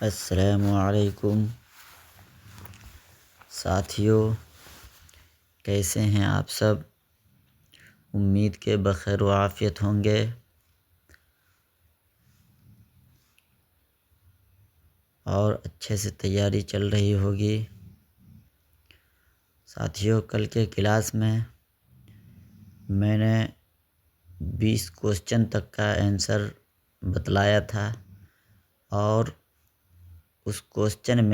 السلام علیکم ساتھیوں، کیسے ہیں آپ سب؟ امید کے بخیر و عافیت ہوں گے اور اچھے سے تیاری چل رہی ہوگی۔ ساتھیوں، کل کے کلاس میں نے 20 کوسچن تک کا آنسر بتلایا تھا اور اس کوسچن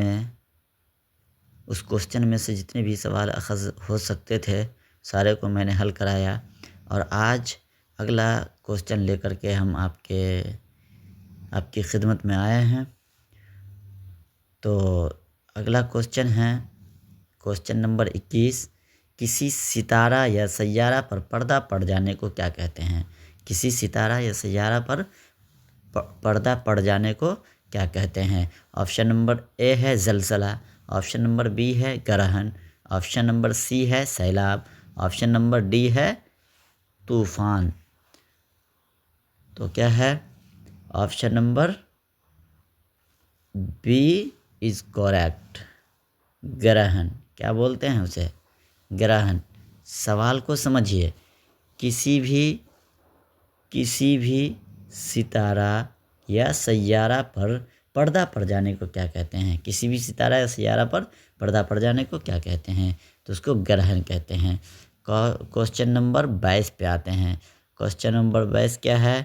میں سے جتنے بھی سوال اخذ ہو سکتے تھے سارے کو میں نے حل کرایا، اور آج اگلا کوسچن لے کر کے ہم آپ کی خدمت میں آئے ہیں۔ تو اگلا کوسچن ہے کوسچن نمبر 21۔ کسی ستارہ یا سیارہ پر پردہ پڑ جانے کو کیا کہتے ہیں؟ کسی ستارہ یا سیارہ پر پردہ پڑ جانے کو کیا کہتے ہیں؟ آپشن نمبر اے ہے زلزلہ، آپشن نمبر بی ہے گرہن، آپشن نمبر سی ہے سیلاب، آپشن نمبر ڈی ہے طوفان۔ تو کیا ہے؟ Option number be is correct, گرہن۔ کیا بولتے ہیں اسے؟ گرہن۔ سوال کو سمجھیے، کسی بھی ستارہ یا سیارہ پر پردہ پڑ جانے کو کیا کہتے ہیں؟ کسی بھی ستارہ یا سیارہ پر پردہ پڑ جانے کو کیا کہتے ہیں؟ تو اس کو گرہن کہتے ہیں۔ کوسچن نمبر 22 پہ آتے ہیں۔ کوسچن نمبر 22 کیا ہے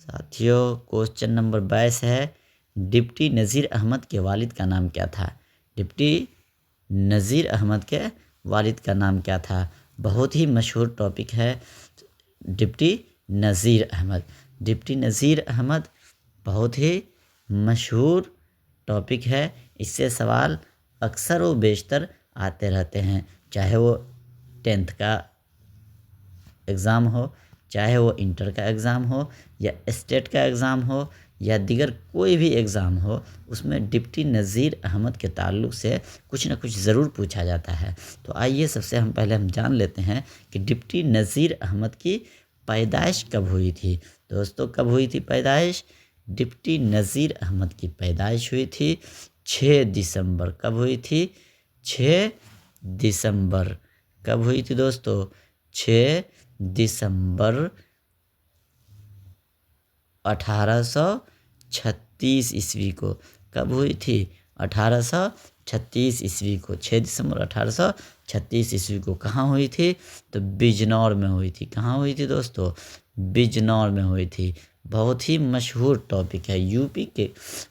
ساتھیوں؟ کوسچن نمبر 22 ہے، ڈپٹی نذیر احمد کے والد کا نام کیا تھا؟ ڈپٹی نذیر احمد کے والد کا نام کیا تھا؟ بہت ہی مشہور ٹاپک ہے ڈپٹی نذیر احمد۔ ڈپٹی نذیر احمد بہت ہی مشہور ٹاپک ہے، اس سے سوال اکثر و بیشتر آتے رہتے ہیں، چاہے وہ 10th کا ایگزام ہو، چاہے وہ انٹر کا ایگزام ہو، یا اسٹیٹ کا ایگزام ہو، یا دیگر کوئی بھی ایگزام ہو، اس میں ڈپٹی نذیر احمد کے تعلق سے کچھ نہ کچھ ضرور پوچھا جاتا ہے۔ تو آئیے سب سے پہلے ہم جان لیتے ہیں کہ ڈپٹی نذیر احمد کی پیدائش کب ہوئی تھی۔ دوستو، کب ہوئی تھی پیدائش؟ ڈپٹی نذیر احمد کی پیدائش ہوئی تھی 6 دسمبر۔ کب ہوئی تھی؟ 6 دسمبر۔ کب ہوئی تھی دوستو؟ 6 دسمبر 1836 عیسوی کو۔ کب ہوئی تھی؟ 1836 عیسوی کو، 6 دسمبر 1836 عیسوی کو۔ کہاں ہوئی تھی؟ تو بجنور میں ہوئی تھی۔ کہاں ہوئی تھی دوستو؟ بجنور میں ہوئی تھی۔ بہت ہی مشہور ٹاپک ہے، یو پی کے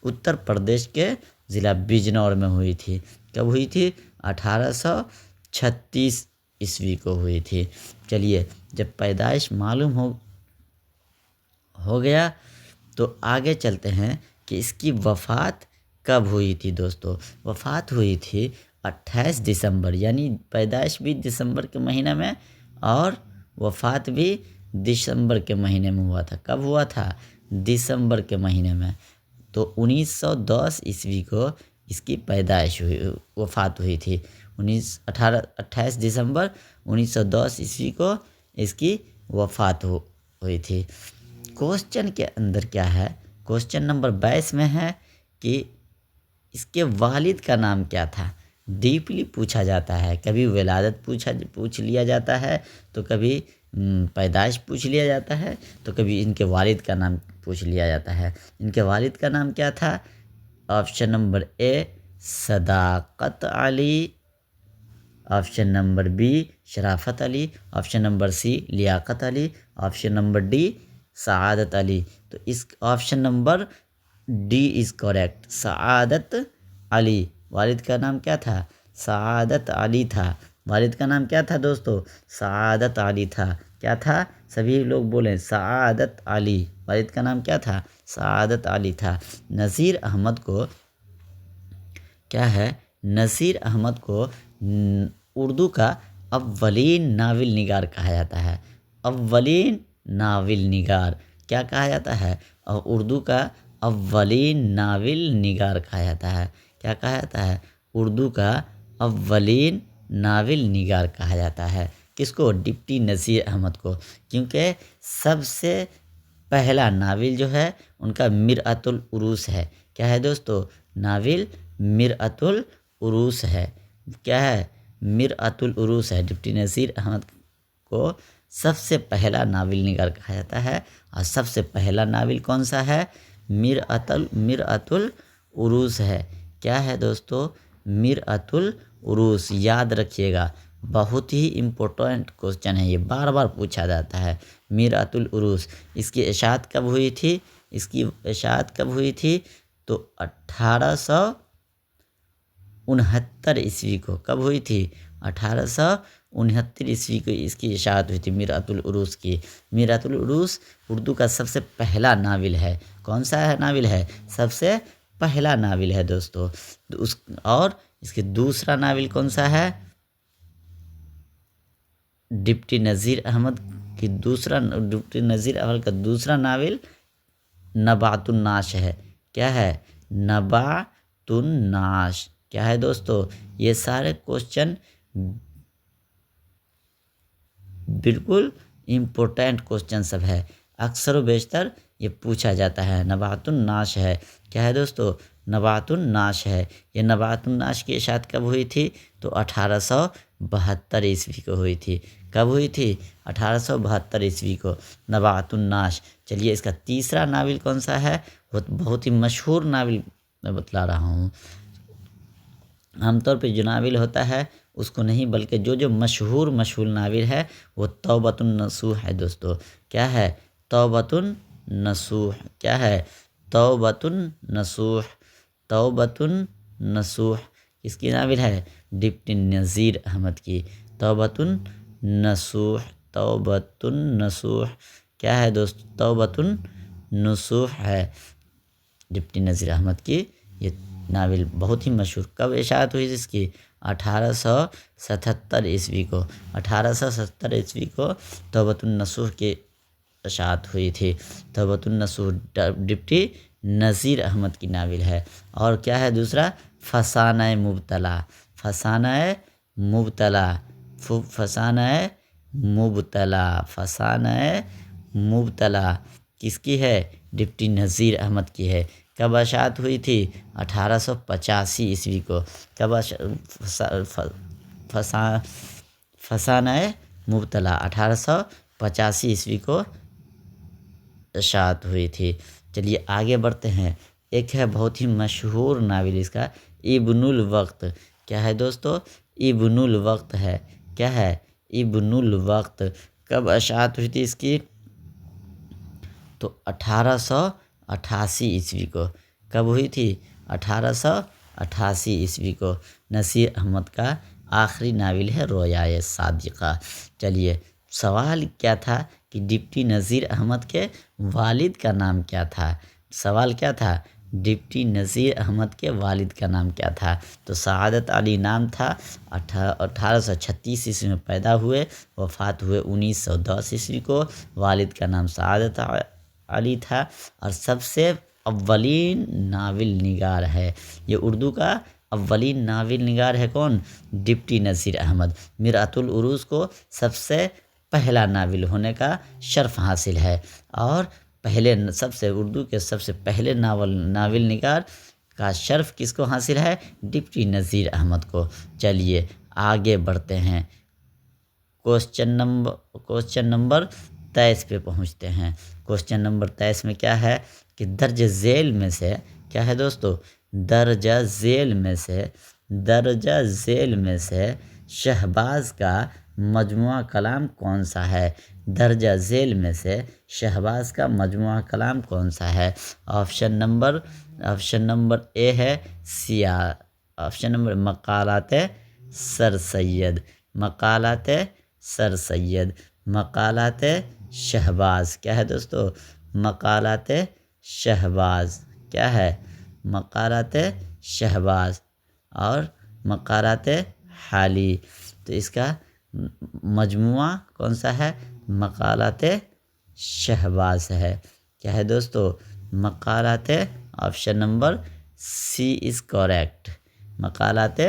اتر پردیش کے ضلع بجنور میں ہوئی تھی۔ کب ہوئی تھی؟ 1836 عیسوی کو ہوئی تھی۔ چلیے، جب پیدائش معلوم ہو گیا تو آگے چلتے ہیں کہ اس کی وفات کب ہوئی تھی دوستو۔ وفات ہوئی تھی 28 دسمبر، یعنی پیدائش بھی دسمبر کے مہینے میں اور وفات بھی دسمبر کے مہینے میں ہوا تھا۔ کب ہوا تھا؟ دسمبر کے مہینے میں۔ تو 1910 عیسوی کو اس کی وفات ہوئی تھی۔ 28 دسمبر 1910 عیسوی کو اس کی وفات ہوئی تھی۔ کوسچن کے اندر کیا ہے؟ کوسچن نمبر 22 میں ہے کہ اس کے والد کا نام کیا تھا؟ ڈیپلی پوچھا جاتا ہے، کبھی ولادت پوچھ لیا جاتا ہے، تو کبھی پیدائش پوچھ لیا جاتا ہے، تو کبھی ان کے والد کا نام پوچھ لیا جاتا ہے۔ ان کے والد کا نام کیا تھا؟ Option number A Sadaqat Ali, option number B Sharafat Ali, option number C Liaqat Ali, option number D Saadat Ali. تو اس option number D is correct, Saadat Ali. والد کا نام کیا تھا؟ سعادت علی تھا۔ والد کا نام کیا تھا دوستو؟ سعادت علی تھا۔ کیا تھا؟ سبھی لوگ بولیں، سعادت علی۔ والد کا نام کیا تھا؟ سعادت علی تھا۔ نذیر احمد کو کیا ہے؟ نذیر احمد کو اردو کا اولین ناول نگار کہا جاتا ہے۔ اولین ناول نگار کیا کہا جاتا ہے؟ اردو کا اولین ناول نگار کہا جاتا ہے۔ کیا کہا جاتا ہے؟ اردو کا اولین ناول نگار کہا جاتا ہے۔ کس کو؟ ڈپٹی نذیر احمد کو، کیونکہ سب سے پہلا ناول جو ہے ان کا مرأۃ العروس ہے. کیا ہے دوستو؟ ناول مرأۃ العروس ہے. کیا ہے؟ مرأۃ العروس ہے. ڈپٹی نذیر احمد کو سب سے پہلا ناول نگار کہا جاتا ہے. اور سب سے پہلا ناول کون سا ہے؟ مرأۃ العروس ہے. کیا ہے دوستو؟ مرأۃ العروس. یاد رکھیے گا، بہت ہی امپورٹنٹ کوسچن ہے، یہ بار بار پوچھا جاتا ہے. مرأۃ العروس. اس کی اشاعت کب ہوئی تھی؟ اس کی اشاعت کب ہوئی تھی؟ تو 1869 عیسوی کو. کب ہوئی تھی؟ 1869 عیسوی کو اس کی اشاعت ہوئی تھی مرأۃ العروس کی. مرأۃ العروس اردو کا سب سے پہلا ناول ہے. کون سا ہے ناول ہے؟ سب سے پہلا ناول ہے دوستو. اور اس کے دوسرا ناول کون سا ہے؟ ڈپٹی نذیر احمد کا دوسرا ناول نبات الناش ہے. کیا ہے؟ نبات الناش. کیا ہے دوستو؟ یہ سارے کوسچن بالکل امپورٹنٹ کوسچن سب ہے، اکثر و بیشتر یہ پوچھا جاتا ہے. نبات الناش ہے. کیا ہے دوستو؟ نبات الناش ہے. یہ نبات الناش کی اشاعت کب ہوئی تھی؟ تو 1872 عیسوی کو ہوئی تھی. کب ہوئی تھی؟ 1872 عیسوی کو. نبات الناش. چلیے اس کا تیسرا ناول کون سا ہے؟ وہ بہت ہی مشہور ناول میں بتلا رہا ہوں. عام طور پہ جو ناول ہوتا ہے اس کو نہیں، بلکہ جو مشہور ناول ہے وہ توبۃ النصوح ہے دوستو. کیا ہے؟ توبۃ النصوح. کیا ہے؟ توبۃ النصوح. توبۃ النصوح کس کی ناول ہے؟ ڈپٹی نذیر احمد کی. توبۃ النصوح. توبۃ النصوح. کیا ہے دوست؟ توبۃ النصوح ہے ڈپٹی نذیر احمد کی یہ ناول، بہت ہی مشہور. کب اشاعت ہوئی اس کی؟ 1877 عیسوی کو. 1877 عیسوی کو توبۃ النصوح کی اشاعت ہوئی تھی. توبۃ النصوح ڈپٹی نذیر احمد کی ناول ہے. اور کیا ہے دوسرا؟ فسانہ مبتلا. فسانہ مبتلا. فسانہ مبتلا. فسانہ مبتلا کس کی ہے؟ ڈپٹی نذیر احمد کی ہے. کب اشاعت ہوئی تھی؟ 1885 عیسوی کو. کب فسانہ مبتلا 1885 عیسوی کو اشاعت ہوئی تھی. چلیے آگے بڑھتے ہیں. ایک ہے بہت ہی مشہور ناول اس کا، ابن الوقت. کیا ہے دوستو؟ ابن الوقت ہے. کیا ہے؟ ابن الوقت. کب اشاعت ہوئی تھی اس کی؟ تو 1888 عیسوی کو. کب ہوئی تھی؟ 1888 عیسوی کو. نصیر احمد کا آخری ناول ہے رویائے صادقہ. چلیے سوال کیا تھا کہ ڈپٹی نذیر احمد کے والد کا نام کیا تھا؟ سوال کیا تھا؟ ڈپٹی نذیر احمد کے والد کا نام کیا تھا؟ تو سعادت علی نام تھا. 1836 عیسوی میں پیدا ہوئے، وفات ہوئے 1910 عیسوی کو. والد کا نام سعادت علی تھا. اور سب سے اولین ناول نگار ہے یہ، اردو کا اولین ناول نگار ہے کون؟ ڈپٹی نذیر احمد. مرأۃ العروس کو سب سے پہلا ناول ہونے کا شرف حاصل ہے. اور اردو کے سب سے پہلے ناول نگار کا شرف کس کو حاصل ہے؟ ڈپٹی نذیر احمد کو. چلیے آگے بڑھتے ہیں. کوسچن نمبر 23 پہ پہنچتے ہیں. کوسچن نمبر 23 میں کیا ہے کہ درج ذیل میں سے، کیا ہے دوستو؟ درجہ ذیل میں سے شہباز کا مجموعہ کلام کون سا ہے؟ درجہ ذیل میں سے شہباز کا مجموعہ کلام کون سا ہے؟ آپشن نمبر اے ہے آپشن نمبر مقالات سر سید. مقالات شہباز. کیا ہے دوستو؟ مقالات شہباز. کیا ہے؟ مقالات شہباز اور مقالات حالی. تو اس کا مجموعہ کون سا ہے؟ مقالات شہباز ہے. کیا ہے دوستو؟ مقالات. Option number C is correct. مقالات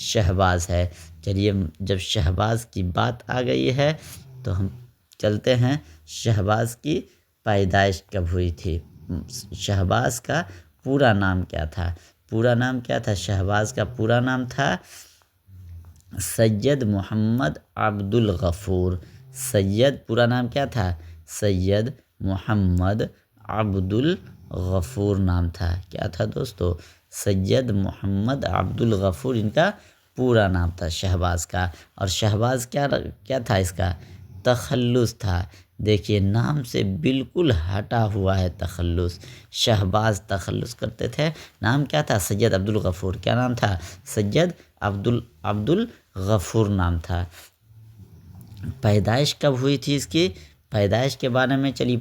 شہباز ہے. چلیے جب شہباز کی بات آ گئی ہے تو ہم چلتے ہیں شہباز کی پیدائش کب ہوئی تھی؟ شہباز کا پورا نام کیا تھا؟ پورا نام کیا تھا شہباز کا؟ پورا نام تھا سید محمد عبد الغفور۔ سید پورا نام کیا تھا؟ سید محمد عبد الغفور نام تھا۔ کیا تھا دوستو؟ سید محمد عبد الغفور ان کا پورا نام تھا شہباز کا۔ اور شہباز کیا تھا اس کا؟ تخلص تھا۔ دیکھیے نام سے بالکل ہٹا ہوا ہے تخلص۔ شہباز تخلص کرتے تھے، نام کیا تھا؟ سید عبد الغفور۔ کیا نام تھا؟ سید عبد الغفور نام تھا۔ پیدائش کب ہوئی تھی اس کی؟ پیدائش کے بارے میں چلیے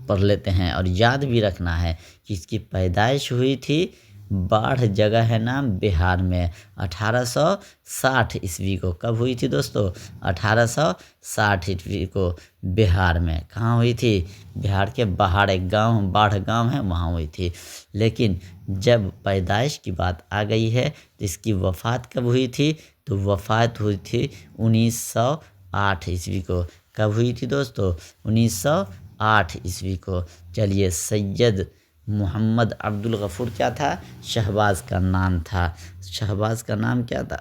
پڑھ لیتے ہیں، اور یاد بھی رکھنا ہے کہ اس کی پیدائش ہوئی تھی باڑھ جگہ ہے نام بہار میں 1860 عیسوی کو۔ کب ہوئی تھی دوستو؟ 1860 عیسوی کو بہار میں۔ کہاں ہوئی تھی؟ بہار کے باہر ایک گاؤں باڑھ گاؤں ہے، وہاں ہوئی تھی۔ لیکن جب پیدائش کی بات آ گئی ہے تو اس کی وفات کب ہوئی تھی؟ تو وفات ہوئی تھی 1908 عیسوی کو۔ کب ہوئی تھی دوستو؟ 1908 عیسوی کو۔ چلیے سید محمد عبد الغفور کیا تھا؟ شہباز کا نام تھا۔ شہباز کا نام کیا تھا؟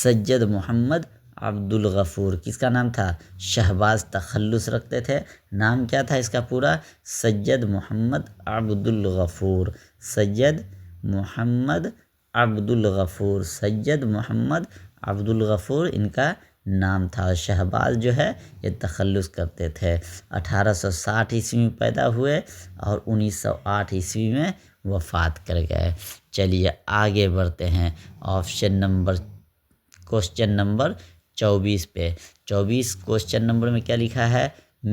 سید محمد عبد الغفور۔ کس کا نام تھا؟ شہباز تخلص رکھتے تھے۔ نام کیا تھا اس کا پورا؟ سید محمد عبد الغفور۔ سید محمد عبد الغفور۔ سید محمد عبد الغفور ان کا نام تھا۔ شہباز جو ہے یہ تخلص کرتے تھے۔ 1860 عیسوی میں پیدا ہوئے اور 1908 عیسوی میں وفات کر گئے۔ چلیے آگے بڑھتے ہیں کوسچن نمبر 24 پہ۔ 24 کوسچن نمبر میں کیا لکھا ہے؟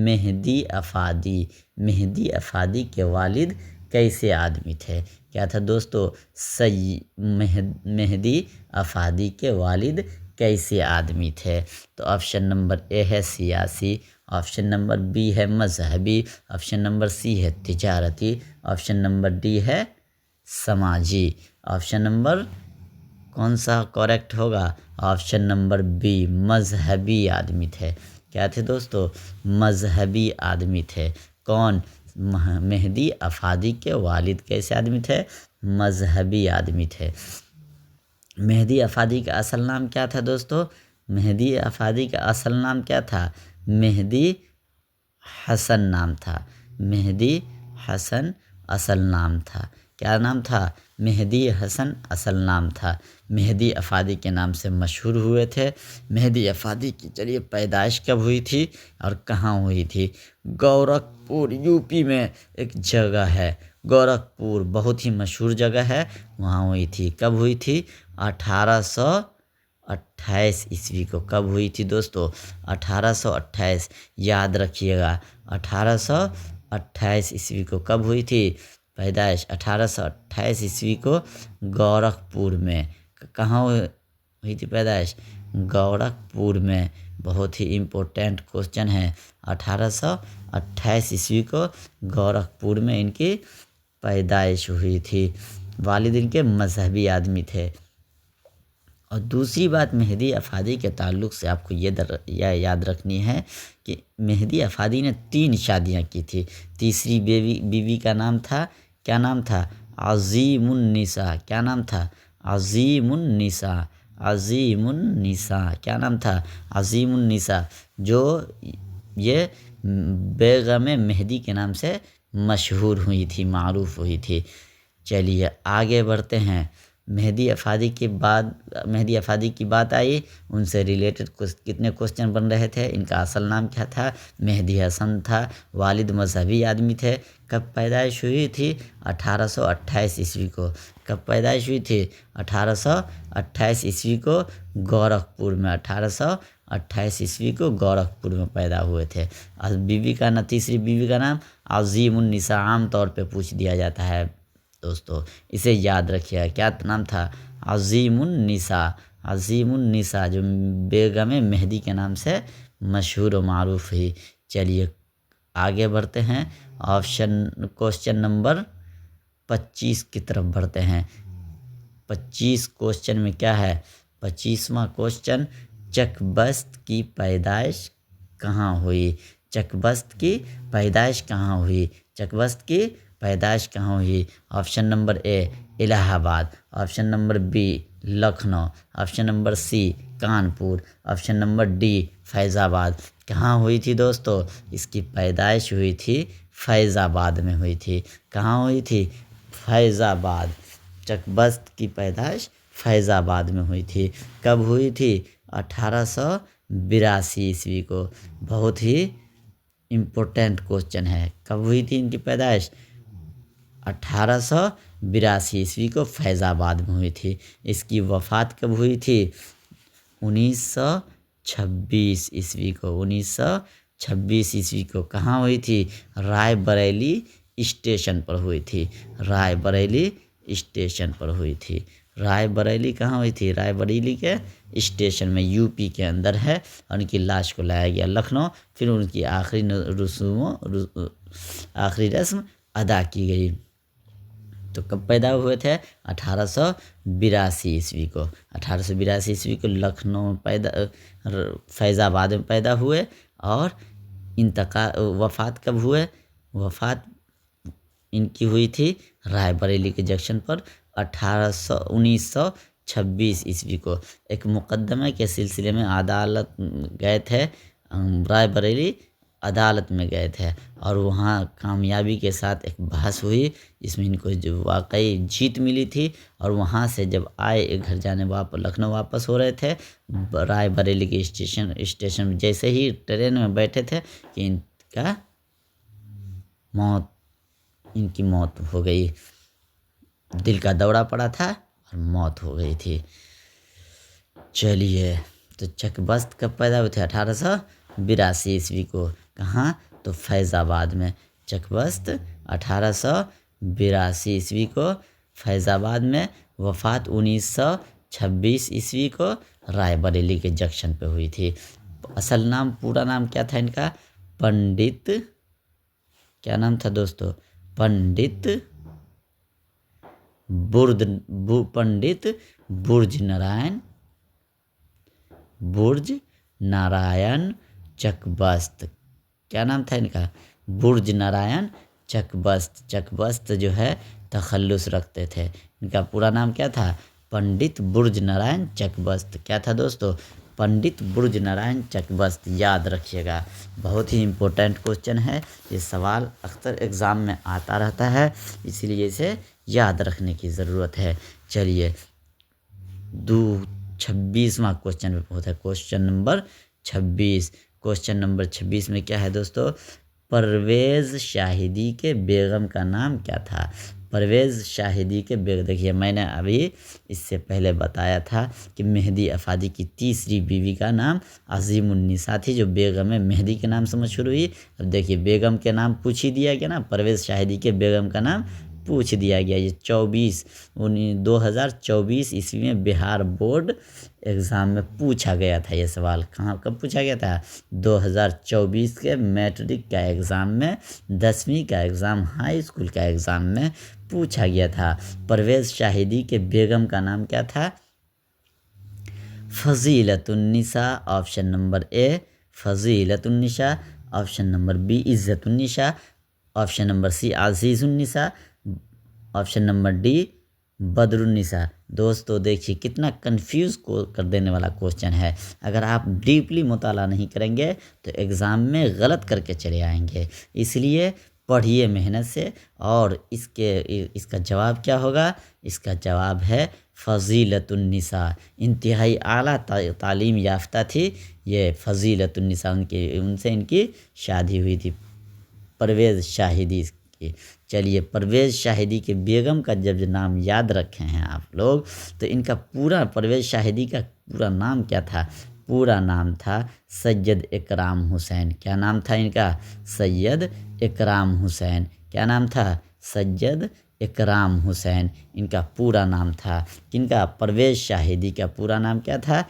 مہدی افادی۔ مہدی افادی کے والد کیسے آدمی تھے؟ کیا تھا دوستو؟ مہدی افادی کے والد کیسے آدمی تھے؟ تو آپشن نمبر اے ہے سیاسی، آپشن نمبر بی ہے مذہبی، آپشن نمبر سی ہے تجارتی، آپشن نمبر ڈی ہے سماجی۔ آپشن نمبر کون سا کریکٹ ہوگا؟ آپشن نمبر بی مذہبی آدمی تھے۔ کیا تھے دوستو؟ مذہبی آدمی تھے۔ کون؟ مہدی افادی کے والد کیسے آدمی تھے؟ مذہبی آدمی تھے۔ مہدی افادی کا اصل نام کیا تھا دوستو؟ مہدی افادی کا اصل نام کیا تھا؟ مہدی حسن نام تھا۔ مہدی حسن اصل نام تھا۔ کیا نام تھا؟ مہدی حسن اصل نام تھا۔ مہدی افادی کے نام سے مشہور ہوئے تھے۔ مہدی افادی کی چلیے پیدائش کب ہوئی تھی اور کہاں ہوئی تھی؟ گورکھپور یو پی میں ایک جگہ ہے، گورکھپور بہت ہی مشہور جگہ ہے، وہاں ہوئی تھی۔ کب ہوئی تھی؟ 1828 عیسوی کو۔ کب ہوئی تھی دوستو؟ 1828 یاد رکھیے گا۔ 1828 عیسوی کو کب ہوئی تھی پیدائش؟ 1828 عیسوی کو گورکھپور میں۔ کہاں ہوئی تھی پیدائش؟ گورکھپور میں۔ بہت ہی امپورٹنٹ کوسچن ہے۔ 1828 عیسوی کو گورکھپور میں ان کی پیدائش ہوئی تھی۔ والد ان کے مذہبی آدمی تھے۔ اور دوسری بات مہدی افادی کے تعلق سے آپ کو یہ یاد رکھنی ہے کہ مہدی افادی نے 3 شادیاں کی تھی۔ تیسری بیوی کا نام تھا، کیا نام تھا؟ عظیم النساء۔ کیا نام تھا؟ عظیم النساء۔ عظیم النساء کیا نام تھا؟ عظیم النساء، جو یہ بیگم مہدی کے نام سے مشہور ہوئی تھی، معروف ہوئی تھی۔ چلیے آگے بڑھتے ہیں۔ مہدی افادی کی بات آئی، ان سے ریلیٹڈ کتنے کوسچن بن رہے تھے؟ ان کا اصل نام کیا تھا؟ مہدی حسن تھا، والد مذہبی آدمی تھے۔ کب پیدائش ہوئی تھی؟ 1828 عیسوی کو۔ کب پیدائش ہوئی تھی؟ 1828 عیسوی کو گورکھپور میں۔ 1828 عیسوی کو گورکھپور میں پیدا ہوئے تھے۔ اور تیسری بیوی کا نام عظیم النساء عام طور پہ پوچھ دیا جاتا ہے دوستو، اسے یاد رکھیے کیا نام تھا؟ عظیم النساء۔ عظیم النساء جو بیگم مہدی کے نام سے مشہور و معروف ہے۔ چلیے آگے بڑھتے ہیں، کوسچن نمبر 25 کی طرف بڑھتے ہیں۔ 25 کوسچن میں کیا ہے؟ 25واں کوسچن، چک بست کی پیدائش کہاں ہوئی؟ چک بست کی پیدائش کہاں ہوئی؟ چک بست کی پیدائش کہاں ہوئی؟ Option number A Allahabad, option number B Lucknow, option number C Kanpur, option number D Faizabad. کہاں ہوئی تھی دوستو؟ اس کی پیدائش ہوئی تھی فیض آباد میں ہوئی تھی۔ کہاں ہوئی تھی؟ فیض آباد۔ چک بست کی پیدائش فیض آباد میں ہوئی تھی۔ کب ہوئی تھی؟ 1882 کو۔ بہت ہی امپورٹنٹ کوسچن ہے، کب ہوئی تھی ان کی پیدائش؟ 1882 کو فیض آباد میں ہوئی تھی۔ اس کی وفات کب ہوئی تھی؟ 1926 کو۔ 1926 کو کہاں ہوئی تھی؟ رائے بریلی اسٹیشن پر ہوئی تھی۔ رائے بریلی اسٹیشن پر ہوئی تھی۔ رائے بریلی کہاں ہوئی تھی؟ رائے بریلی کے اسٹیشن میں، یو پی کے اندر ہے، اور ان کی لاش کو لایا گیا لکھنؤ، پھر ان کی آخری رسم ادا کی گئی۔ تو کب پیدا ہوئے تھے؟ 1882 کو۔ 1882 کو لکھنؤ فیض آباد میں پیدا ہوئے، اور وفات کب ہوئے؟ وفات ان کی ہوئی تھی رائے بریلی کے جنکشن پر 1926 کو۔ ایک مقدمے کے سلسلے میں عدالت گئے تھے، رائے بریلی عدالت میں گئے تھے، اور وہاں کامیابی کے ساتھ ایک بحث ہوئی، جس میں ان کو جو واقعی جیت ملی تھی، اور وہاں سے جب آئے گھر جانے لکھنؤ واپس ہو رہے تھے، رائے بریلی کے اسٹیشن میں جیسے ہی ٹرین میں بیٹھے تھے کہ ان کی موت ہو گئی۔ دل کا دورہ پڑا تھا اور موت ہو گئی تھی۔ چلیے، تو چک بست کب پیدا ہوئے تھے؟ 1882 کو۔ کہاں؟ تو فیض آباد میں۔ چک بست 1882 کو فیض آباد میں، وفات 1926 کو رائے بریلی کے جنکشن پہ ہوئی تھی۔ اصل نام، پورا نام کیا تھا ان کا؟ پنڈت، کیا نام تھا دوستو؟ پنڈت برج نارائن چک بست۔ کیا نام تھا ان کا؟ برج نارائن چک بست۔ چک بست جو ہے تخلص رکھتے تھے۔ ان کا پورا نام کیا تھا؟ پنڈت برج نارائن چک بست۔ کیا تھا دوستو؟ پنڈت برج نارائن چک بست۔ یاد رکھیے گا، بہت ہی امپورٹنٹ کوسچن ہے، یہ سوال اکثر ایگزام میں آتا رہتا ہے، اسی لیے اسے یاد رکھنے کی ضرورت ہے۔ چلیے 26واں کوسچن پہ پہنچا ہے۔ Question number 26۔ کوسچن نمبر 26 میں کیا ہے دوستو؟ پرویز شاہدی کے بیگم کا نام کیا تھا؟ پرویز شاہدی کے بیگم، دیکھیے میں نے ابھی اس سے پہلے بتایا تھا کہ مہدی افادی کی تیسری بیوی کا نام عظیم النساء تھی، جو بیگم مہدی کے نام سے مشہور ہوئی۔ اب دیکھیے بیگم کے نام پوچھ ہی دیا گیا نا، پرویز شاہدی کے بیگم کا نام پوچھ دیا گیا۔ یہ 2024 میں بہار بورڈ ایگزام میں پوچھا گیا تھا یہ سوال۔ کب پوچھا گیا تھا؟ 2024 کے میٹرک کا ایگزام میں، 10ویں کا ایگزام، ہائی اسکول کا ایگزام میں پوچھا گیا تھا۔ پرویز شاہدی کے بیگم کا نام کیا تھا؟ فضیلۃ النساء، آپشن نمبر اے فضیلۃ النساء، آپشن نمبر بی عزت النساء، آپشن نمبر سی عزیز النساء، آپشن نمبر ڈی بدر النساء۔ دوستو دیکھیے کتنا کنفیوز کر دینے والا کوسچن ہے، اگر آپ ڈیپلی مطالعہ نہیں کریں گے تو ایگزام میں غلط کر کے چلے آئیں گے، اس لیے پڑھیے محنت سے۔ اور اس کا جواب کیا ہوگا؟ اس کا جواب ہے فضیلۃ النساء۔ انتہائی اعلیٰ تعلیم یافتہ تھی یہ فضیلۃ النساء، ان سے ان کی شادی ہوئی تھی، پرویز شاہدی کی۔ چلیے پرویز شاہدی کے بیگم کا جب نام یاد رکھے ہیں آپ لوگ، تو ان کا پرویز شاہدی کا پورا نام کیا تھا؟ پورا نام تھا سید اکرام حسین۔ کیا نام تھا ان کا؟ سید اکرام حسین۔ کیا نام تھا؟ سید اکرام حسین ان کا پورا نام تھا۔ کن کا؟ پرویز شاہدی کا پورا نام کیا تھا؟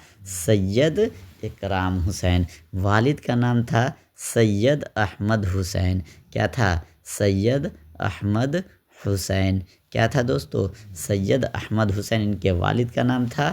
سید اکرام حسین۔ والد کا نام تھا سید احمد حسین۔ کیا تھا؟ سید احمد حسین۔ کیا تھا دوستو؟ سید احمد حسین ان کے والد کا نام تھا۔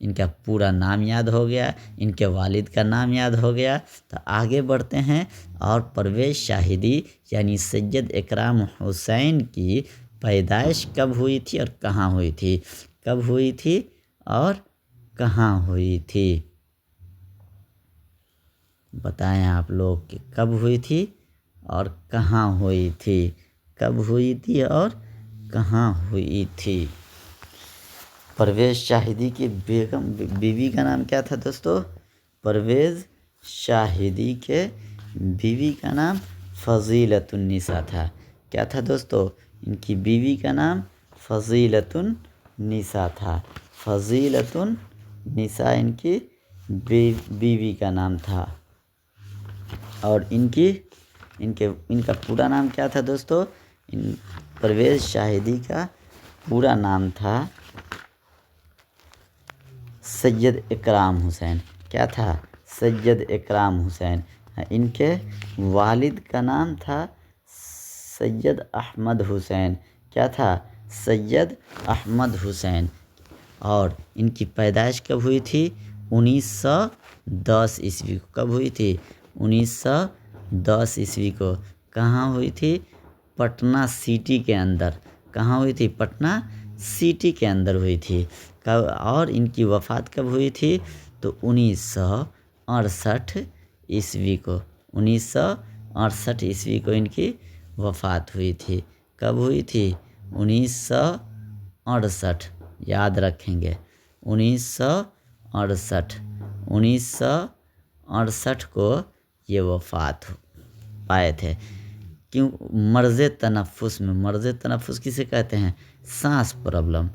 ان کا پورا نام یاد ہو گیا، ان کے والد کا نام یاد ہو گیا، تو آگے بڑھتے ہیں۔ اور پرویز شاہدی یعنی سید اکرام حسین کی پیدائش کب ہوئی تھی اور کہاں ہوئی تھی؟ کب ہوئی تھی اور کہاں ہوئی تھی؟ بتائیں آپ لوگ کہ کب ہوئی تھی اور کہاں ہوئی تھی؟ کب ہوئی تھی اور کہاں ہوئی تھی؟ پرویز شاہدی کی بیوی کا نام کیا تھا دوستو؟ پرویز شاہدی کے بیوی کا نام فضیلۃ النساء تھا۔ کیا تھا دوستو؟ ان کی بیوی کا نام فضیلۃ النساء تھا۔ فضیلۃ النساء ان کی بیوی کا نام تھا۔ اور ان کا پورا نام کیا تھا دوستو؟ پرویز شاہدی کا پورا نام تھا سید اکرام حسین۔ کیا تھا؟ سید اکرام حسین۔ ان کے والد کا نام تھا سید احمد حسین۔ کیا تھا؟ سید احمد حسین۔ اور ان کی پیدائش کب ہوئی تھی؟ 1910 عیسوی کو۔ کب ہوئی تھی؟ 1910 عیسوی کو۔ کہاں ہوئی تھی؟ پٹنہ سٹی کے اندر۔ کہاں ہوئی تھی؟ پٹنہ سٹی کے اندر ہوئی تھی۔ اور ان کی وفات کب ہوئی تھی؟ تو 1968 عیسوی کو۔ 1968 عیسوی کو ان کی وفات ہوئی تھی۔ کب ہوئی تھی؟ 1968، یاد رکھیں گے 1968۔ 1968 کو یہ وفات پائے تھے۔ کیوں؟ مرض تنفس میں۔ مرض تنفس کسے کہتے ہیں؟ سانس پرابلم۔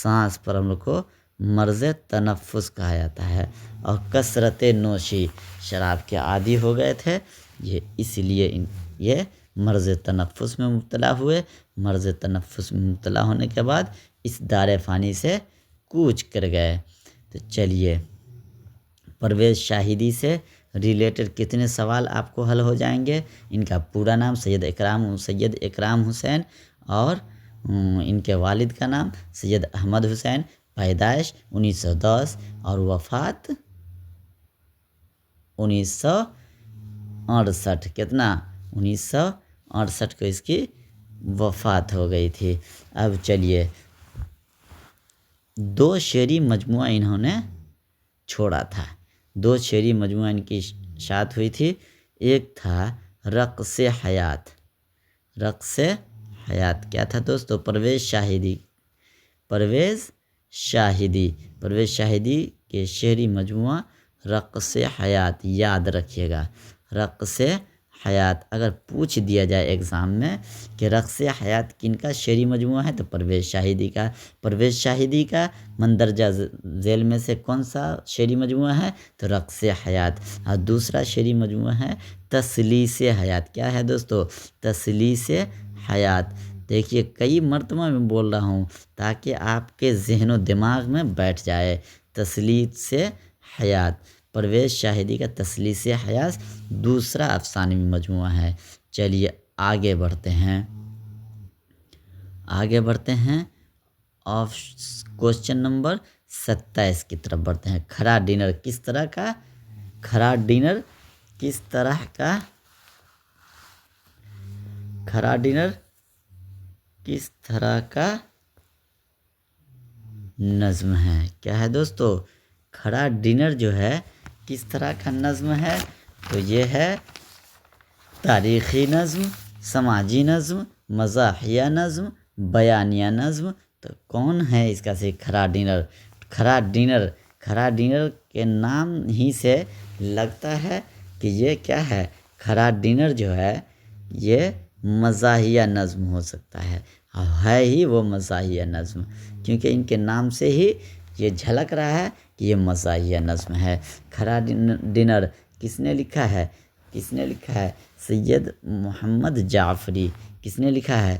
سانس پرابلم کو مرض تنفس کہا جاتا ہے۔ اور کثرت نوشی، شراب کے عادی ہو گئے تھے یہ، اس لیے یہ مرض تنفس میں مبتلا ہوئے۔ مرض تنفس میں مبتلا ہونے کے بعد اس دار فانی سے کوچ کر گئے۔ تو چلیے پرویز شاہدی سے ریلیٹڈ کتنے سوال آپ کو حل ہو جائیں گے؟ ان کا پورا نام سید اکرام حسین، اور ان کے والد کا نام سید احمد حسین، پیدائش 1910 اور وفات 1968۔ کتنا؟ 1968 کو اس کی وفات ہو گئی تھی۔ اب چلیے 2 شعری مجموعہ انہوں نے چھوڑا تھا۔ 2 شعری مجموعہ ان کی اشاعت ہوئی تھی۔ ایک تھا رقص حیات۔ رقص حیات کیا تھا دوستو؟ پرویز شاہدی کے شعری مجموعہ رقص حیات، یاد رکھیے گا۔ رقص حیات اگر پوچھ دیا جائے ایگزام میں کہ رقص حیات کن کا شعری مجموعہ ہے تو پرویز شاہدی کا۔ پرویز شاہدی کا مندرجہ ذیل میں سے کون سا شعری مجموعہ ہے؟ تو رقص حیات۔ اور دوسرا شعری مجموعہ ہے تسلیس حیات۔ کیا ہے دوستو؟ تسلیس حیات۔ دیکھیے کئی مرتبہ میں بول رہا ہوں تاکہ آپ کے ذہن و دماغ میں بیٹھ جائے۔ تسلیس حیات، پرویز شاہدی کا تسلیس حیات دوسرا افسانوی مجموعہ ہے۔ چلیے آگے بڑھتے ہیں۔ کوشچن نمبر 27 کی طرف بڑھتے ہیں۔ کھڑا ڈنر کس طرح کا؟ کھڑا ڈنر کس طرح کا؟ کھڑا ڈنر کس طرح کا نظم ہے؟ کیا ہے دوستو؟ کھڑا ڈنر جو ہے کس طرح کا نظم ہے؟ تو یہ ہے تاریخی نظم، سماجی نظم، مزاحیہ نظم، بیانیہ نظم۔ تو کون ہے اس کا سے کھڑا ڈنر؟ کھڑا ڈنر کے نام ہی سے لگتا ہے کہ یہ کیا ہے؟ کھڑا ڈنر جو ہے یہ مزاحیہ نظم ہو سکتا ہے، اور ہے ہی وہ مزاحیہ نظم، کیونکہ ان کے نام سے ہی یہ جھلک رہا ہے کہ یہ مزاحیہ نظم ہے۔ کھڑا ڈنر کس نے لکھا ہے؟ سید محمد جعفری۔ کس نے لکھا ہے؟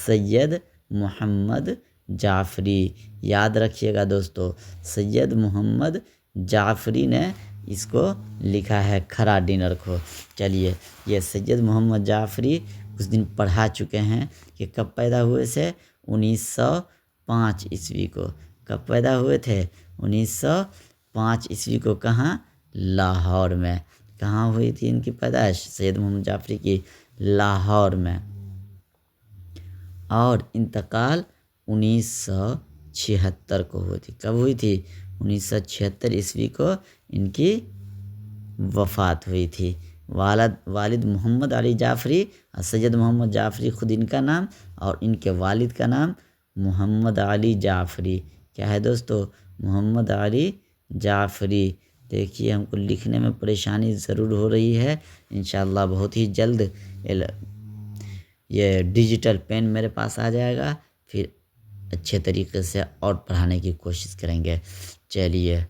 سید محمد جعفری۔ یاد رکھیے گا دوستو، سید محمد جعفری نے اس کو لکھا ہے کھڑا ڈنر کو۔ چلیے یہ سید محمد جعفری اس دن پڑھا چکے ہیں کہ کب پیدا ہوئے تھے؟ 1905 عیسوی کو۔ کب پیدا ہوئے تھے؟ 1905 کو کہاں؟ لاہور میں۔ کہاں ہوئی تھی ان کی پیدائش؟ سید محمد جعفری کی لاہور میں۔ اور انتقال 1976 کو ہوئی تھی۔ کب ہوئی تھی؟ 1976 کو ان کی وفات ہوئی تھی۔ والد محمد علی جعفری اور سید محمد جعفری خود ان کا نام، اور ان کے والد کا نام محمد علی جعفری۔ کیا ہے دوستو؟ محمد علی جعفری۔ دیکھیے ہم کو لکھنے میں پریشانی ضرور ہو رہی ہے، انشاءاللہ بہت ہی جلد یہ ڈیجیٹل پین میرے پاس آ جائے گا، پھر اچھے طریقے سے اور پڑھانے کی کوشش کریں گے۔ چلیے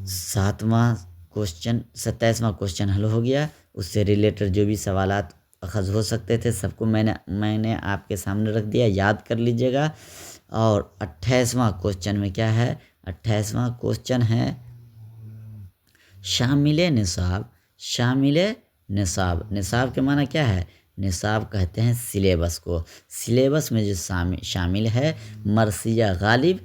27واں کوشچن حل ہو گیا۔ اس سے ریلیٹڈ جو بھی سوالات اخذ ہو سکتے تھے سب کو میں نے آپ کے سامنے رکھ دیا، یاد کر لیجیے گا۔ اور 28واں کوشچن میں کیا ہے؟ 28واں کوشچن ہے شامل نصاب۔ شامل نصاب، نصاب کے معنی کیا ہے؟ نصاب کہتے ہیں سلیبس کو۔ سلیبس میں جو شامل ہے مرثیہ غالب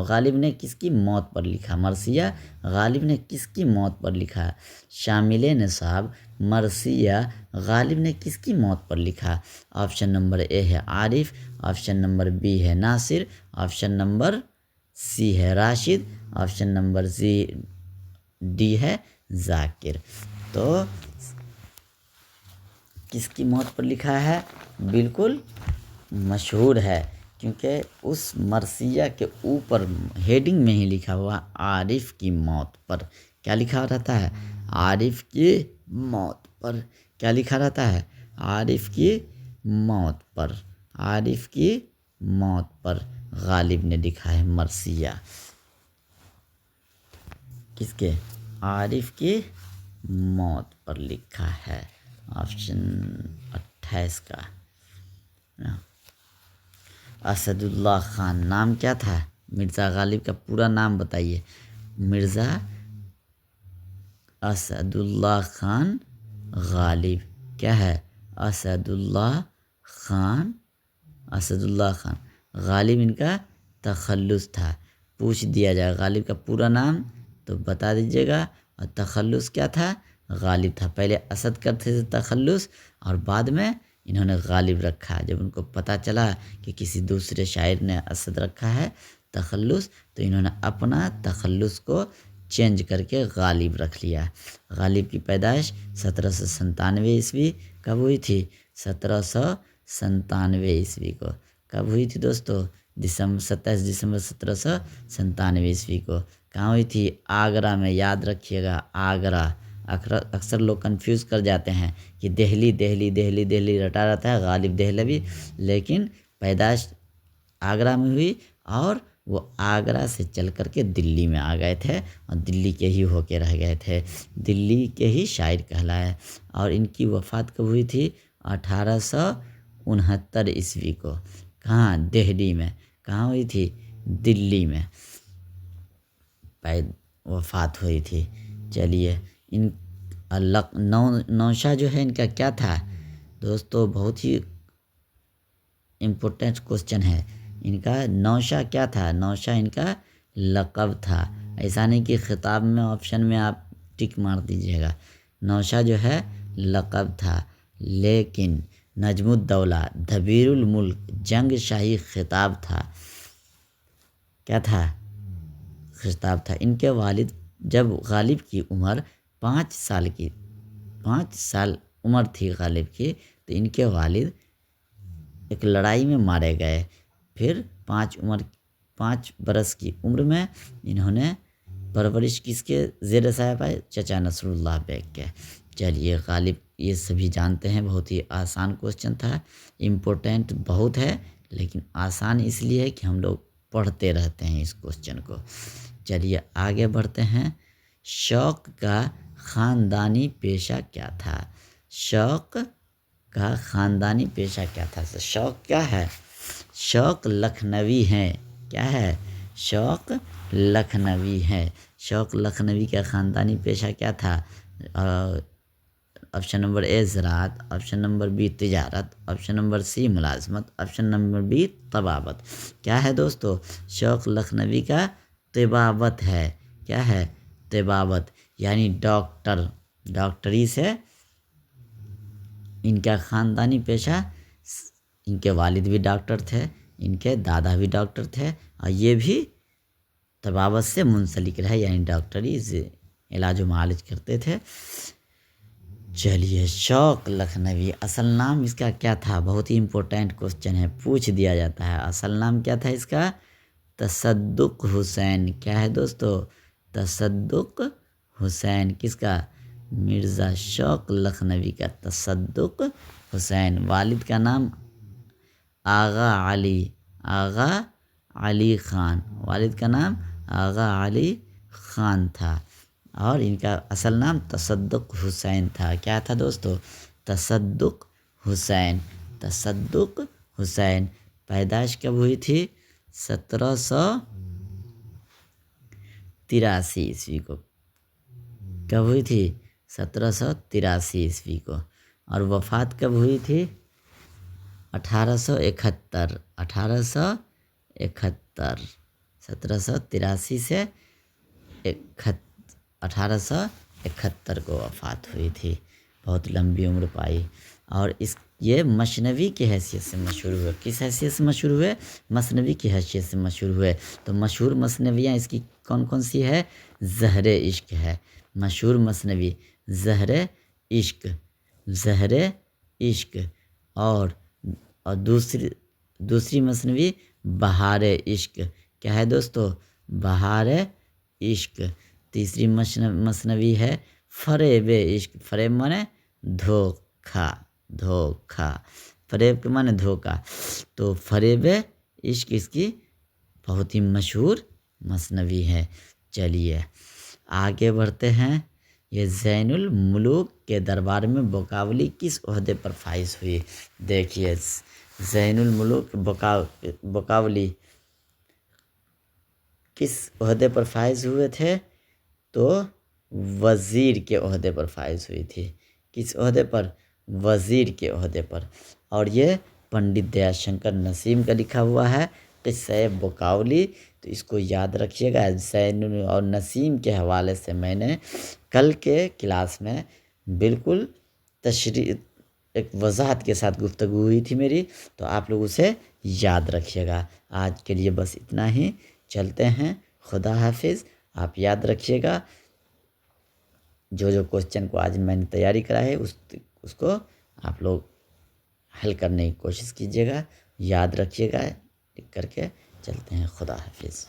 غالب نے کس کی موت پر لکھا؟ مرثیہ غالب نے کس کی موت پر لکھا؟ شامل نصاب مرثیہ غالب نے کس کی موت پر لکھا؟ آپشن نمبر اے ہے عارف، آپشن نمبر بی ہے ناصر، آپشن نمبر سی ہے راشد، آپشن نمبر ڈی ہے ذاکر۔ تو کس کی موت پر لکھا ہے؟ بالکل مشہور ہے، کیونکہ اس مرثیہ کے اوپر ہیڈنگ میں ہی لکھا ہوا عارف کی موت پر۔ کیا لکھا رہتا ہے؟ عارف کی موت پر۔ کیا لکھا رہتا ہے؟ عارف کی موت پر۔ عارف کی موت پر غالب نے لکھا ہے مرثیہ۔ کس کے؟ عارف کی موت پر لکھا ہے۔ آپشن 28 کا۔ اسد اللہ خان نام کیا تھا؟ مرزا غالب کا پورا نام بتائیے۔ مرزا اسد اللہ خان غالب۔ کیا ہے؟ اسد اللہ خان۔ اسد اللہ خان غالب ان کا تخلص تھا۔ پوچھ دیا جائے غالب کا پورا نام تو بتا دیجیے گا، اور تخلص کیا تھا؟ غالب تھا۔ پہلے اسد کرتے تھے تخلص، اور بعد میں انہوں نے غالب رکھا۔ جب ان کو پتہ چلا کہ کسی دوسرے شاعر نے اسد رکھا ہے تخلص، تو انہوں نے اپنا تخلص کو چینج کر کے غالب رکھ لیا۔ غالب کی پیدائش 1797 کب ہوئی تھی؟ 1797 کو۔ کب ہوئی تھی دوستو؟ 27 دسمبر 1797 کو۔ کہاں ہوئی تھی؟ آگرہ میں۔ یاد رکھیے گا آگرہ۔ اکثر لوگ کنفیوز کر جاتے ہیں کہ دہلی دہلی دہلی دہلی رٹا رہتا ہے، غالب دہلوی، لیکن پیدائش آگرہ میں ہوئی، اور وہ آگرہ سے چل کر کے دلی میں آ گئے تھے، اور دلی کے ہی ہو کے رہ گئے تھے، دلی کے ہی شاعر کہلائے۔ اور ان کی وفات کب ہوئی تھی؟ 1869 کو۔ کہاں؟ دہلی میں۔ کہاں ہوئی تھی؟ دلی میں وفات ہوئی تھی۔ چلیے ان نوشہ جو ہے ان کا کیا تھا دوستو؟ بہت ہی امپورٹنٹ کوسچن ہے۔ ان کا نوشہ کیا تھا؟ نوشہ ان کا لقب تھا۔ ایسا نہیں کہ خطاب میں آپشن میں آپ ٹک مار دیجیے گا۔ نوشہ جو ہے لقب تھا، لیکن نجم الدولہ، دبیر الملک، جنگ شاہی خطاب تھا۔ کیا تھا؟ خطاب تھا۔ ان کے والد، جب غالب کی عمر 5 سال عمر تھی غالب کی، تو ان کے والد ایک لڑائی میں مارے گئے۔ پھر 5 برس کی عمر میں انہوں نے پرورش کس کے زیر سایہ پائے؟ چچا نصر اللہ بیگ کے۔ چلیے غالب یہ سبھی جانتے ہیں، بہت ہی آسان کوسچن تھا، امپورٹنٹ بہت ہے، لیکن آسان اس لیے ہے کہ ہم لوگ پڑھتے رہتے ہیں اس کوسچن کو۔ چلیے آگے بڑھتے ہیں۔ شوق کا خاندانی پیشہ کیا تھا؟ شوق کا خاندانی پیشہ کیا تھا؟ شوق کیا ہے؟ شوق لکھنوی ہے۔ کیا ہے؟ شوق لکھنوی ہے۔ شوق لکھنوی کا خاندانی پیشہ کیا تھا؟ آپشن نمبر اے زراعت، آپشن نمبر بی تجارت، آپشن نمبر سی ملازمت، آپشن نمبر بی طبابت۔ کیا ہے دوستو؟ شوق لکھنوی کا طبابت ہے۔ کیا ہے؟ طبابت، یعنی ڈاکٹری سے ان کا خاندانی پیشہ، ان کے والد بھی ڈاکٹر تھے، ان کے دادا بھی ڈاکٹر تھے، اور یہ بھی طبابت سے منسلک رہے، یعنی ڈاکٹری سے علاج و معالج کرتے تھے۔ چلیے، شوق لکھنوی اصل نام اس کا کیا تھا؟ بہت ہی امپورٹنٹ کوسچن ہے، پوچھ دیا جاتا ہے۔ اصل نام کیا تھا اس کا؟ تصدق حسین۔ کیا ہے دوستو؟ تصدق حسین۔ کس کا؟ مرزا شوق لکھنوی کا تصدق حسین۔ والد کا نام آغا علی خان، والد کا نام آغا علی خان تھا، اور ان کا اصل نام تصدق حسین تھا۔ کیا تھا دوستو؟ تصدق حسین۔ تصدق حسین۔ پیدائش کب ہوئی تھی؟ 1783 عیسوی کو۔ کب ہوئی تھی؟ 1783 عیسوی کو۔ اور وفات کب ہوئی تھی؟ 1871۔ 1783 سے 1871 کو وفات ہوئی تھی۔ بہت لمبی عمر پائی، اور یہ مثنوی کی حیثیت سے مشہور ہوئے۔ کس حیثیت سے مشہور ہوئے؟ مثنوی کی حیثیت سے مشہور ہوئے۔ تو مشہور مثنویاں اس کی کون کون سی ہے؟ زہر عشق ہے مشہور مثنوی، زہر عشق، زہر عشق، اور دوسری مثنوی بہار عشق۔ کیا ہے دوستو؟ بہار عشق۔ تیسری مثنوی ہے فریب عشق۔ فریب مانے دھوکا، فریب کے مانے دھوکا، تو فریب عشق اس کی بہت ہی مشہور مثنوی ہے۔ چلیے آگے بڑھتے ہیں۔ یہ زین الملوک کے دربار میں بقاولی کس عہدے پر فائز ہوئی؟ دیکھیے، زین الملوک بقاولی کس عہدے پر فائز ہوئے تھے؟ تو وزیر کے عہدے پر فائز ہوئی تھی۔ کس عہدے پر؟ وزیر کے عہدے پر۔ اور یہ پنڈت دیا شنکر نسیم کا لکھا ہوا ہے قصہ بقاولی، تو اس کو یاد رکھیے گا۔ زین اور نسیم کے حوالے سے میں نے کل کے کلاس میں بالکل ایک وضاحت کے ساتھ گفتگو ہوئی تھی میری، تو آپ لوگ اسے یاد رکھیے گا۔ آج کے لیے بس اتنا ہی، چلتے ہیں، خدا حافظ۔ آپ یاد رکھیے گا، جو کوسچن کو آج میں نے تیاری کرا ہے اس کو آپ لوگ حل کرنے کی کوشش کیجیے گا، یاد رکھیے گا، لکھ کر کے چلتے ہیں۔ خدا حافظ۔